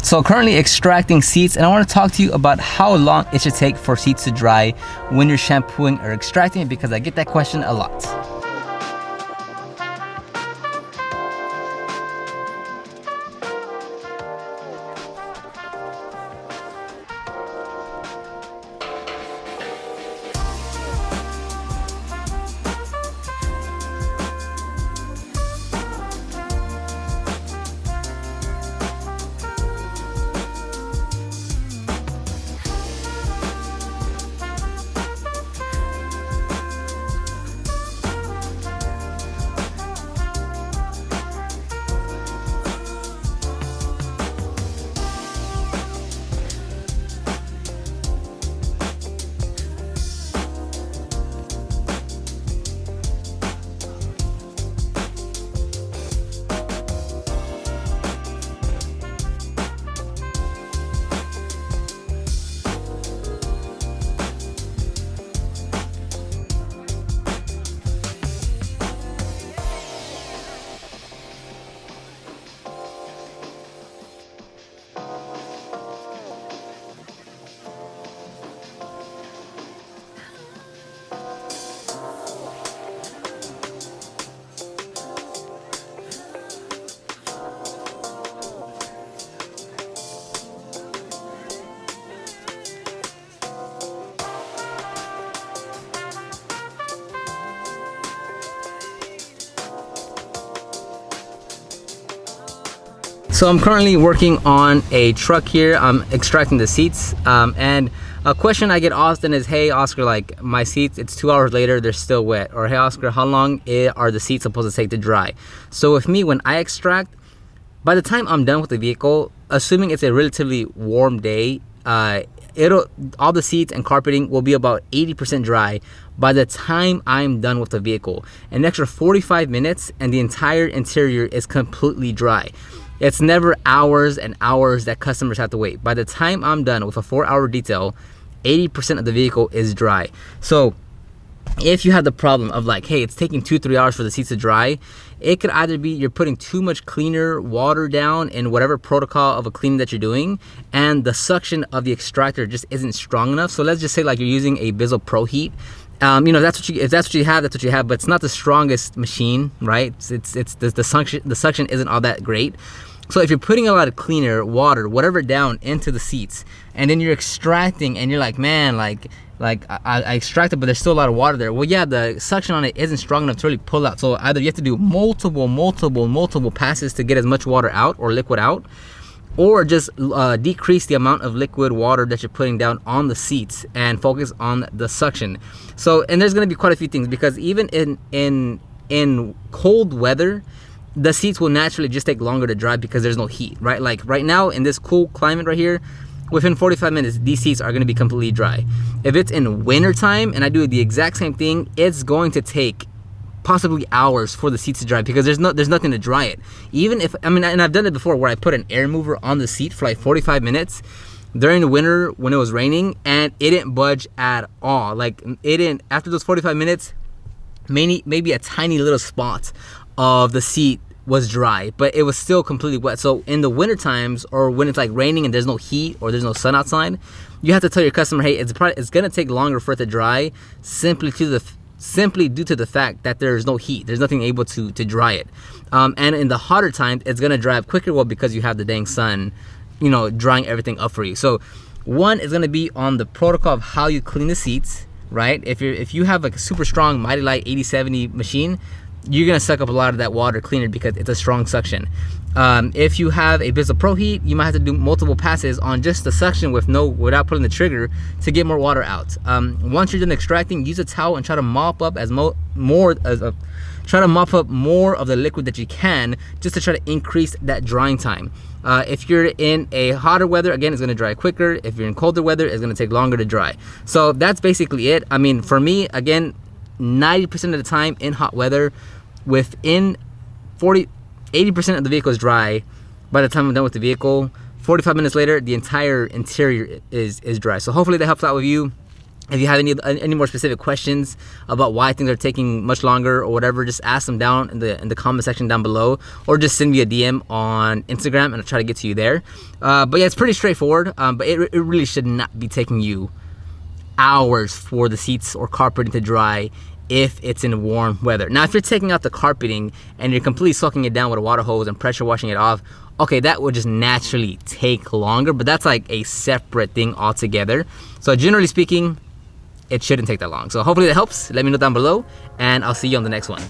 So currently extracting seats, and I want to talk to you about how long it should take for seats to dry when you're shampooing or extracting, because I get that question a lot. So I'm currently working on a truck here. I'm extracting the seats, and a question I get often is, hey Oscar, like my seats, it's 2 hours later, they're still wet. Or hey Oscar, how long are the seats supposed to take to dry? So with me, when I extract, by the time I'm done with the vehicle, assuming it's a relatively warm day, all the seats and carpeting will be about 80% dry by the time I'm done with the vehicle. An extra 45 minutes and the entire interior is completely dry. It's never hours and hours that customers have to wait. By the time I'm done with a 4-hour detail, 80% of the vehicle is dry. So if you have the problem of like, hey, it's taking 2-3 hours for the seats to dry, it could either be you're putting too much cleaner water down in whatever protocol of a cleaning that you're doing, and the suction of the extractor just isn't strong enough. So let's just say like you're using a Bizzle Pro Heat. You know, if that's what you have, that's what you have, but it's not the strongest machine, right? It's the suction isn't all that great. So if you're putting a lot of cleaner water, whatever, down into the seats, and then you're extracting and you're like, man, like I extracted, but there's still a lot of water there. Well, yeah, the suction on it isn't strong enough to really pull out. So either you have to do multiple passes to get as much water out or liquid out, or just decrease the amount of liquid water that you're putting down on the seats and focus on the suction. So, and there's going to be quite a few things, because even in cold weather, the seats will naturally just take longer to dry because there's no heat, right? Like right now in this cool climate right here, within 45 minutes, these seats are going to be completely dry. If it's in winter time and I do the exact same thing, it's going to take possibly hours for the seats to dry, because there's nothing to dry it. Even if, I mean, and I've done it before where I put an air mover on the seat for like 45 minutes during the winter when it was raining, and it didn't budge at all. Like it didn't, after those 45 minutes, maybe a tiny little spot of the seat was dry, but it was still completely wet. So in the winter times, or when it's like raining and there's no heat or there's no sun outside, you have to tell your customer, hey, it's gonna take longer for it to dry, simply due to the fact that there's no heat, there's nothing able to dry it. And in the hotter times, it's gonna dry up quicker, well, because you have the dang sun, you know, drying everything up for you. So one is gonna be on the protocol of how you clean the seats, right? If you have like a super strong Mighty Light 8070 machine, you're gonna suck up a lot of that water cleaner because it's a strong suction. If you have a Bizzle Pro Heat, you might have to do multiple passes on just the suction without pulling the trigger to get more water out. Once you're done extracting, use a towel and try to mop up more of the liquid that you can, just to try to increase that drying time. If you're in a hotter weather, again, it's gonna dry quicker. If you're in colder weather, it's gonna take longer to dry. So that's basically it. I mean, for me, again, 90% of the time in hot weather, within 80% of the vehicle is dry by the time I'm done with the vehicle. 45 minutes later, the entire interior is dry. So hopefully that helps out with you. If you have any more specific questions about why things are taking much longer or whatever, just ask them down in the comment section down below, or just send me a DM on Instagram and I'll try to get to you there. But yeah, it's pretty straightforward. But it really should not be taking you hours for the seats or carpeting to dry if it's in warm weather. Now, if you're taking out the carpeting and you're completely soaking it down with a water hose and pressure washing it off, okay, that would just naturally take longer, but that's like a separate thing altogether. So generally speaking, it shouldn't take that long. So hopefully that helps. Let me know down below, and I'll see you on the next one.